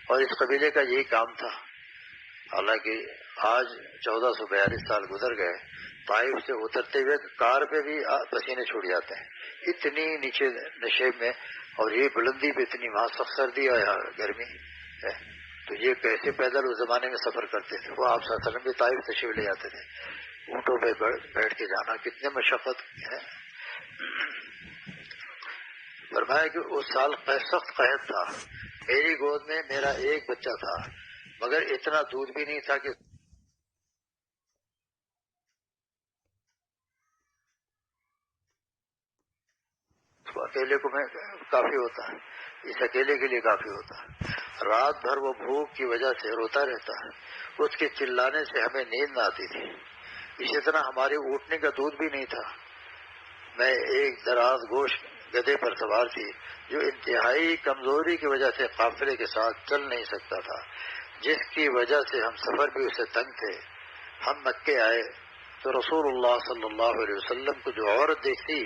Speaker 1: اور اس قبیلے کا یہی کام تھا۔ حالانکہ آج 1442 سال گزر گئے، طائف سے اترتے ہوئے کار پہ بھی پسینے چھوٹ جاتے ہیں، اتنی نیچے نشیب میں، اور یہ بلندی پہ اتنی وہاں سخت سردی اور یہاں گرمی ہے، تو یہ کیسے پیدل اس زمانے میں سفر کرتے تھے؟ وہ آپ صلی اللہ علیہ وسلم بھی طائف تشریف لے جاتے تھے، اونٹوں پہ بیٹھ کے جانا کتنے مشقت ہے۔ فرمایا کہ اس سال سخت قحط تھا، میری گود میں میرا ایک بچہ تھا، مگر اتنا دودھ بھی نہیں تھا کہ اکیلے کو میں کافی ہوتا ہے، اس اکیلے کے لیے کافی ہوتا ہے۔ رات بھر وہ بھوک کی وجہ سے روتا رہتا ہے، اس کے چلانے سے ہمیں نیند نہ آتی تھی، اسی طرح ہمارے اٹھنے کا دودھ بھی نہیں تھا۔ میں ایک دراز گوش گدھے پر سوار تھی جو انتہائی کمزوری کی وجہ سے قافلے کے ساتھ چل نہیں سکتا تھا، جس کی وجہ سے ہم سفر بھی اسے تنگ تھے۔ ہم مکے آئے تو رسول اللہ صلی اللہ علیہ وسلم کو جو عورت دیکھتی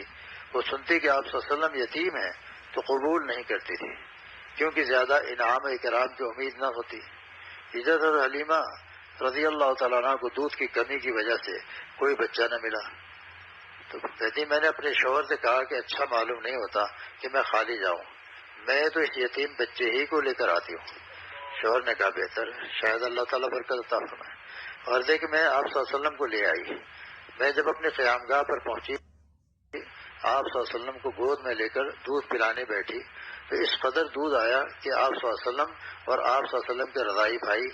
Speaker 1: وہ سنتی کہ آپ صلی اللہ علیہ وسلم یتیم ہیں تو قبول نہیں کرتی تھی، کیونکہ زیادہ انعام و اکرام کی امید نہ ہوتی۔ حضرت حلیمہ رضی اللہ تعالیٰ عنہ کو دودھ کی کمی کی وجہ سے کوئی بچہ نہ ملا، تو کہتی میں نے اپنے شوہر سے کہا کہ اچھا معلوم نہیں ہوتا کہ میں خالی جاؤں، میں تو اس یتیم بچے ہی کو لے کر آتی ہوں۔ شوہر نے کہا بہتر، شاید اللہ تعالیٰ برکت عطا فرمائے۔ اور دیکھ میں آپ صلی اللہ علیہ وسلم کو لے آئی۔ میں جب اپنے قیام گاہ پر پہنچی، آپ صلی اللہ علیہ وسلم کو گود میں لے کر دودھ پلانے بیٹھی تو اس قدر دودھ آیا کہ آپ صلی اللہ علیہ وسلم اور آپ صلی اللہ علیہ وسلم کے رضائی بھائی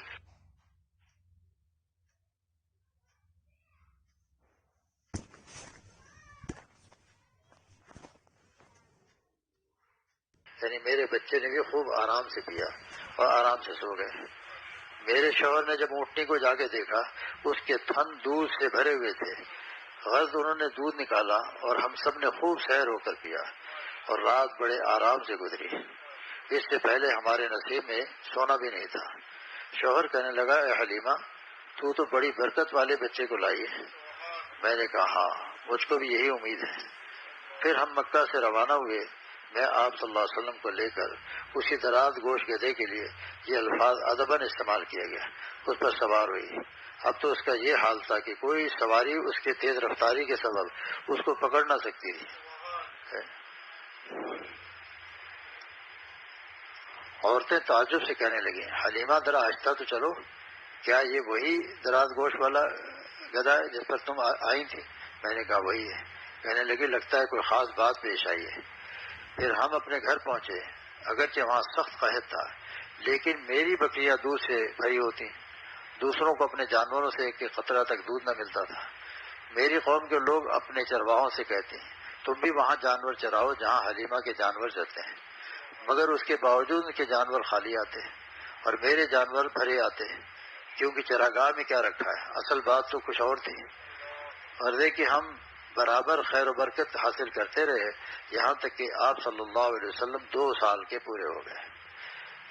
Speaker 1: یعنی میرے بچے نے بھی خوب آرام سے پیا اور آرام سے سو گئے۔ میرے شوہر نے جب اونٹنی کو جا کے دیکھا اس کے تھن دودھ سے بھرے ہوئے تھے، غرض انہوں نے دودھ نکالا اور ہم سب نے خوب سیر ہو کر پیا اور رات بڑے آرام سے گزری۔ اس سے پہلے ہمارے نصیب میں سونا بھی نہیں تھا۔ شوہر کہنے لگا، اے حلیمہ تو بڑی برکت والے بچے کو لائی ہے۔ میں نے کہا ہاں، مجھ کو بھی یہی امید ہے۔ پھر ہم مکہ سے روانہ ہوئے۔ میں آپ صلی اللہ علیہ وسلم کو لے کر اسی دراز گوش گدھے کے لیے یہ الفاظ ادباً استعمال کیا گیا، اس پر سوار ہوئی۔ اب تو اس کا یہ حال تھا کہ کوئی سواری اس کے تیز رفتاری کے سبب اس کو پکڑ نہ سکتی تھی۔ عورتیں تعجب سے کہنے لگیں، حلیمہ ذرا آہستہ تو چلو، کیا یہ وہی دراز گوش والا گدھا ہے جس پر تم آئی تھی؟ میں نے کہا وہی ہے۔ کہنے لگی، لگتا ہے کوئی خاص بات پیش آئی ہے۔ پھر ہم اپنے گھر پہنچے۔ اگرچہ وہاں سخت قحط تھا لیکن میری بکریاں دودھ سے بھری ہوتی، دوسروں کو اپنے جانوروں سے ایک قطرہ تک دودھ نہ ملتا تھا۔ میری قوم کے لوگ اپنے چرواہوں سے کہتے ہیں، تم بھی وہاں جانور چراؤ جہاں حلیمہ کے جانور چرتے ہیں، مگر اس کے باوجود ان کے جانور خالی آتے اور میرے جانور بھرے آتے، کیونکہ چراگاہ میں کیا رکھا ہے، اصل بات تو کچھ اور تھی۔ اور کہ ہم برابر خیر و برکت حاصل کرتے رہے یہاں تک کہ آپ صلی اللہ علیہ وسلم 2 سال کے پورے ہو گئے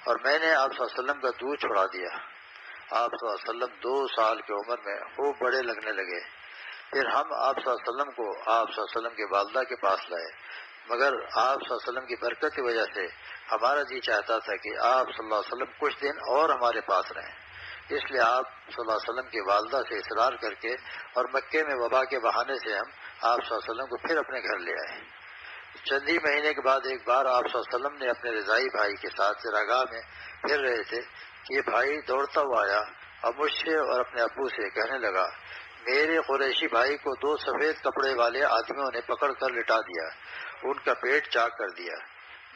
Speaker 1: اور میں نے آپ صلی اللہ علیہ وسلم کا دودھ چھڑا دیا۔ آپ صلی اللہ علیہ وسلم 2 سال کی عمر میں خوب بڑے لگنے لگے۔ پھر ہم آپ صلی اللہ علیہ وسلم کو آپ صلی اللہ علیہ وسلم کے والدہ کے پاس لائے، مگر آپ صلی اللہ علیہ وسلم کی برکت کی وجہ سے ہمارا جی چاہتا تھا کہ آپ صلی اللہ علیہ وسلم کچھ دن اور ہمارے پاس رہیں، اس لیے آپ صلی اللہ علیہ وسلم کی والدہ سے اصرار کر کے اور مکے میں وبا کے بہانے سے ہم آپ صلی اللہ علیہ وسلم کو پھر اپنے گھر لے آئے۔ چند ہی مہینے کے بعد ایک بار آپ صلی اللہ علیہ وسلم نے اپنے رضائی بھائی کے ساتھ چراگاہ میں پھر رہے تھے کہ یہ بھائی دوڑتا ہوا آیا اور مجھ سے اور اپنے ابو سے کہنے لگا، میرے قریشی بھائی کو 2 سفید کپڑے والے آدمیوں نے پکڑ کر لٹا دیا، ان کا پیٹ چاک کر دیا،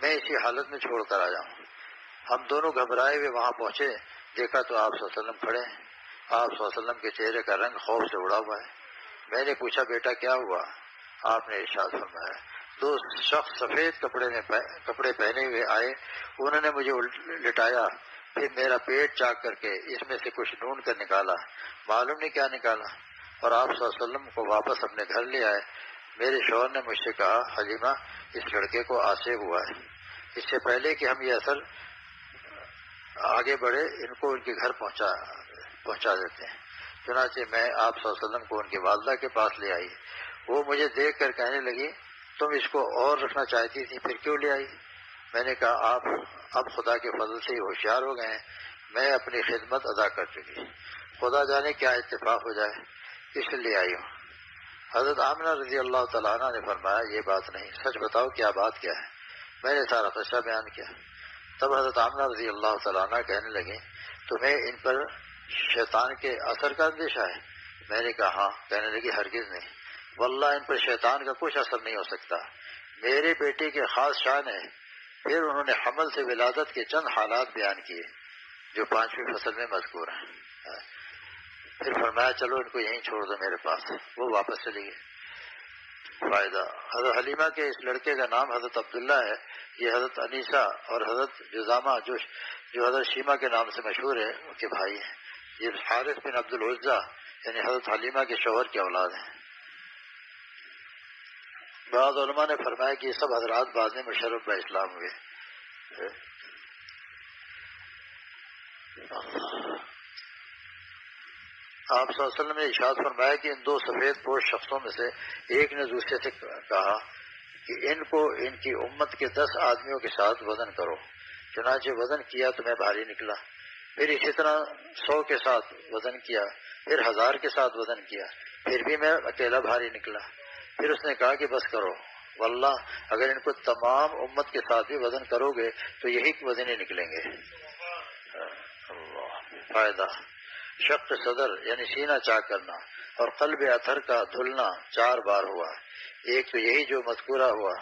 Speaker 1: میں اسی حالت میں چھوڑ کر آ جاؤں۔ ہم دونوں گھبرائے ہوئے وہاں پہنچے، دیکھا تو آپ صلی اللہ علیہ وسلم کھڑے ہیں۔ آپ صلی اللہ علیہ وسلم کے چہرے کا رنگ خوف سے اڑا ہوا ہے۔ میں نے پوچھا، بیٹا کیا ہوا؟ آپ نے ارشاد فرمایا، 2 شخص سفید کپڑے پہنے ہوئے آئے، انہوں نے مجھے لٹایا، پھر میرا پیٹ چاک کر کے اس میں سے کچھ ڈھونڈ کر نکالا، معلوم نہیں کیا نکالا، اور آپ صلی اللہ علیہ وسلم کو واپس اپنے گھر لے آئے۔ میرے شوہر نے مجھ سے کہا، حلیمہ اس لڑکے کو آسیب ہوا ہے، اس سے پہلے کہ ہم یہ اثر آگے بڑھے ان کو ان کے گھر پہنچا دیتے ہیں۔ چنانچہ میں آپ صلی اللہ علیہ وسلم کو ان کی والدہ کے پاس لے آئی۔ وہ مجھے دیکھ کر کہنے لگی، تم اس کو اور رکھنا چاہتی تھی، پھر کیوں لے آئی؟ میں نے کہا، آپ اب خدا کے فضل سے ہوشیار ہو گئے ہیں، میں اپنی خدمت ادا کر چکی، خدا جانے کیا اتفاق ہو جائے، اس لیے آئی ہوں۔ حضرت آمنہ رضی اللہ تعالیٰ عنہ نے فرمایا، یہ بات نہیں، سچ بتاؤ کیا بات کیا ہے؟ میں نے سارا قصہ بیان کیا۔ تب حضرت آمنہ رضی اللہ تعالیٰ عنہ کہنے لگے، تمہیں ان پر شیطان کے اثر کا اندیشہ ہے؟ میں نے کہا ہاں۔ کہنے لگی، ہرگز نہیں، واللہ ان پر شیطان کا کچھ اثر نہیں ہو سکتا، میرے بیٹے کے خاص شان ہے۔ پھر انہوں نے حمل سے ولادت کے چند حالات بیان کیے جو 5ویں فصل میں مذکور ہیں۔ پھر فرمایا، چلو ان کو یہیں چھوڑ دو میرے پاس۔ وہ واپس چلی گئی۔ فائدہ، حضرت حلیمہ کے اس لڑکے کا نام حضرت عبداللہ ہے۔ یہ حضرت انیسہ اور حضرت جزامہ جو حضرت شیمہ کے نام سے مشہور ہے، ان کے بھائی ہیں۔ یہ حارث بن عبد العزیٰ یعنی حضرت حلیمہ کے شوہر کی اولاد ہیں۔ بعض علماء نے فرمایا کہ یہ سب حضرات بعد میں مشرف اسلام ہوئے۔ آپ صلی اللہ علیہ وسلم نے ارشاد فرمایا کہ ان 2 سفید پوش شخصوں میں سے ایک نے دوسرے سے کہا کہ ان کو ان کی امت کے 10 آدمیوں کے ساتھ وزن کرو۔ چنانچہ وزن کیا تو میں بھاری نکلا، پھر اسی طرح 100 کے ساتھ وزن کیا، پھر 1000 کے ساتھ وزن کیا، پھر بھی میں اکیلا بھاری نکلا۔ پھر اس نے کہا کہ بس کرو، واللہ اگر ان کو تمام امت کے ساتھ بھی وزن کرو گے تو یہی وزن ہی نکلیں گے۔ اللہ۔ فائدہ، شق صدر یعنی سینہ چاک کرنا اور قلب اطہر کا دھلنا 4 بار ہوا، ایک تو یہی جو مذکورہ ہوا،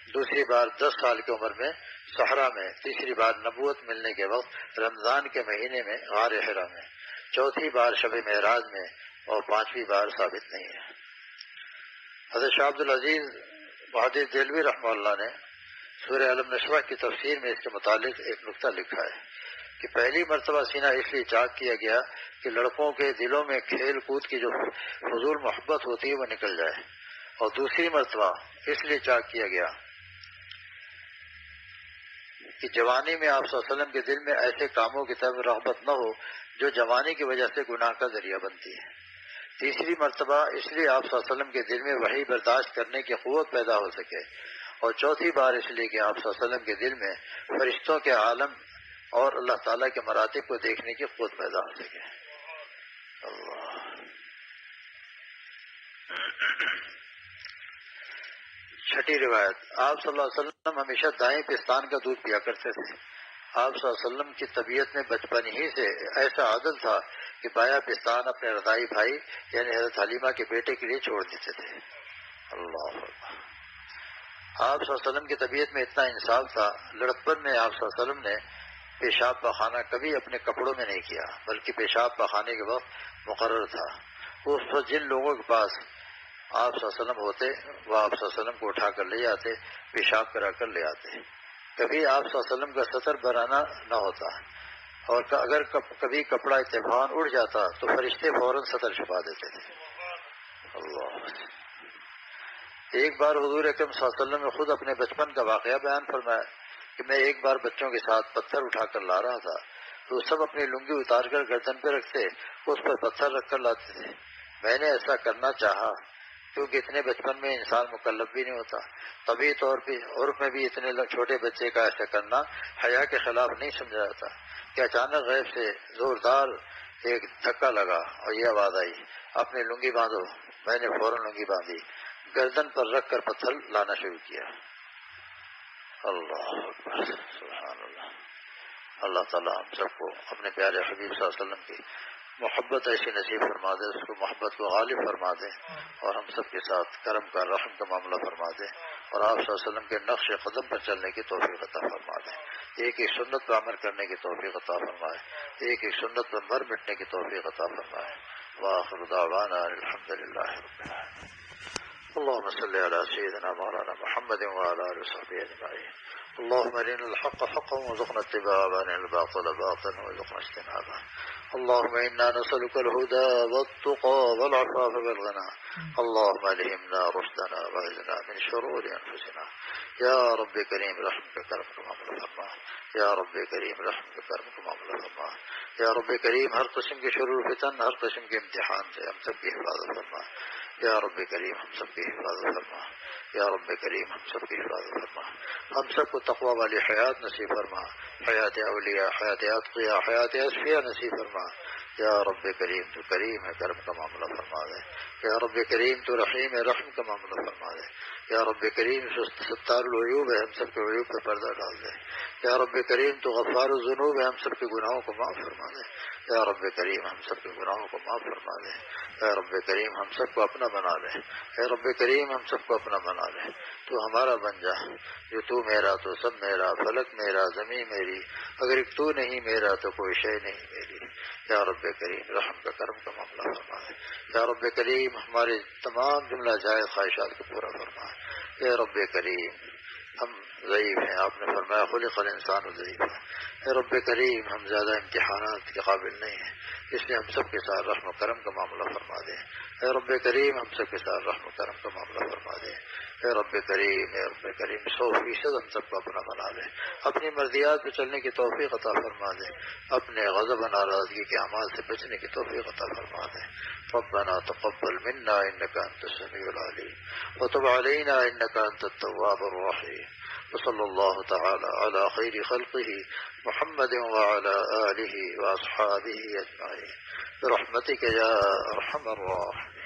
Speaker 1: دوسری بار 10 سال کی عمر میں صحرا میں، تیسری بار نبوت ملنے کے وقت رمضان کے مہینے میں غار حرا میں، چوتھی بار شب معراج میں، اور پانچویں بار ثابت نہیں ہے۔ حضرت شاہ عبد العزیز محدث دہلوی رحمہ اللہ نے سورہ علم نشرہ کی تفسیر میں اس کے متعلق ایک نقطہ لکھا ہے کہ پہلی مرتبہ سینہ اس لیے چاک کیا گیا کہ لڑکوں کے دلوں میں کھیل کود کی جو فضول محبت ہوتی ہے وہ نکل جائے، اور دوسری مرتبہ اس لیے چاک کیا گیا کہ جوانی میں آپ صلی اللہ علیہ وسلم کے دل میں ایسے کاموں کی طرف رغبت نہ ہو جو جوانی کی وجہ سے گناہ کا ذریعہ بنتی ہے۔ تیسری مرتبہ اس لیے آپ صلی اللہ علیہ وسلم کے دل میں وحی برداشت کرنے کی قوت پیدا ہو سکے، اور چوتھی بار اس لیے کہ آپ صلی اللہ علیہ وسلم کے دل میں فرشتوں کے عالم اور اللہ تعالیٰ کے مراتب کو دیکھنے کی قوت پیدا ہو سکے۔ اللہ چھٹی روایت، آپ صلی اللہ علیہ وسلم ہمیشہ دائیں پستان کا دودھ پیا کرتے تھے۔ آپ صلی اللہ علیہ وسلم کی طبیعت میں بچپن ہی سے ایسا عادت تھا کہ بایاں پستان اپنے رضاعی بھائی یعنی حضرت حلیمہ کے بیٹے کے لیے چھوڑ دیتے تھے۔ اللہ اکبر۔ آپ صلی اللہ علیہ وسلم کی طبیعت میں اتنا انصاف تھا، لڑکپن میں آپ صلی اللہ علیہ وسلم نے پیشاب پخانہ کبھی اپنے کپڑوں میں نہیں کیا، بلکہ پیشاب پخانے کے وقت مقرر تھا۔ اس وقت جن لوگوں کے پاس آپ صلی اللہ علیہ وسلم ہوتے وہ آپ صلی اللہ علیہ وسلم کو اٹھا کر لے آتے، پیشاب کرا کر لے آتے۔ کبھی آپ صلی اللہ علیہ وسلم کا ستر برانا نہ ہوتا، اور اگر کبھی کپڑا اتفاقاً اڑ جاتا تو فرشتے فوراً ستر چھپا دیتے تھے۔ اللہ۔ ایک بار حضور اکرم صلی اللہ علیہ وسلم نے خود اپنے بچپن کا واقعہ بیان فرمایا کہ میں ایک بار بچوں کے ساتھ پتھر اٹھا کر لا رہا تھا تو سب اپنی لنگی اتار کر گردن پہ رکھتے، اس پر پتھر رکھ کر لاتے تھے۔ میں نے ایسا کرنا چاہا کیونکہ اتنے بچپن میں انسان مکلف بھی نہیں ہوتا، طبی طور پہ عرف میں بھی اتنے چھوٹے بچے کا ایسا کرنا حیا کے خلاف نہیں سمجھا جاتا کہ اچانک غیب سے زوردار ایک دھکا لگا اور یہ آواز آئی، اپنی لنگی باندھو۔ میں نے فوراً لنگی باندھی، گردن پر رکھ کر پتھر لانا شروع کیا۔ اللہ اکبر، سبحان اللہ۔ اللہ تعالیٰ ہم سب کو اپنے پیارے حبیب صلی اللہ علیہ وسلم کی محبت ایسی نصیب فرما دے، اس کو محبت کو غالب فرما دے، اور ہم سب کے ساتھ کرم کا رحم کا معاملہ فرما دے، اور آپ صلی اللہ علیہ وسلم کے نقش قدم پر چلنے کی توفیق عطا فرما دے، ایک ایک سنت پر عمل کرنے کی توفیق عطا فرمائے، ایک ایک سنت پر مر مٹنے کی توفیق عطا فرمائے۔ وآخر دعوانا الحمد للہ رب العالمین۔ اللهم صل على سيدنا مولانا محمد وعلى آله وصحبه أجمعين. اللهم أرنا الحق حقا وارزقنا اتباعه وأرنا الباطل باطلا وارزقنا اجتنابه. اللهم إنا نسألك الهدى والتقى والعفاف والغنى. اللهم ألهمنا رشدنا وأعذنا من شرور أنفسنا. يا رب كريم رحمك كرمك معاملہ فرما، یا رب کریم رحمت کرم کو معاملہ فرما، یا رب کریم ہر قسم کے شرور فتن، ہر قسم کے امتحان سے ہم سب کی حفاظت فرما، یا رب کریم ہم سب کی حفاظت فرما، یا رب کریم ہم سب کی حفاظت فرما، ہم سب کو تقوی والی حیات نصیب فرما، حیات اولیاء، حیات اتقیاء، حیات اصفیاء نصیب فرما، یا رب کریم تو کریم ہے، کرم کا معاملہ فرما دے، یا رب کریم تو رحیم ہے، رحم کا معاملہ فرما دے، یا رب کریم ستار العیوب ہے، ہم سب کے عیوب پہ پردہ ڈال دے، یا رب کریم تو غفار الذنوب ہے، ہم سب کے گناہوں کو معاف فرما دے، یا رب کریم ہم سب کے گناہوں کو معاف فرما دے، یا رب کریم ہم سب کو اپنا بنا لے، یا رب کریم ہم سب کو اپنا بنا لے، تو ہمارا بن جا، جو تو میرا تو سب میرا، فلک میرا زمین میری، اگر ایک تو نہیں میرا تو کوئی شے نہیں میری، یا رب کریم رحم کا کرم کا معاملہ فرما دے، یا رب کریم ہمارے تمام جملہ جائز خواہشات کو پورا فرما، یا رب کریم ہم ضعیف ہیں، آپ نے فرمایا خلق الانسان ضعیف ہے، اے رب کریم ہم زیادہ امتحانات کے قابل نہیں ہیں، اس لیے ہم سب کے ساتھ رحم و کرم کا معاملہ فرما دے، اے رب کریم ہم سب کے ساتھ رحم و کرم کا معاملہ فرما دے، اے رب کریم، اے رب کریم 100% ہم سب کو اپنا بنا لے، اپنی مرضیات پہ چلنے کی توفیق عطا فرما دے، اپنے غضب و ناراضگی کے اعمال سے بچنے کی توفیق عطا فرما دے، ربنا تقبل منا انك انت السميع العليم وتب علينا انك انت التواب الرحيم، وصلى الله تعالى على خير خلقه محمد وعلى آله وأصحابه أجمعين برحمتك يا أرحم الراحمين.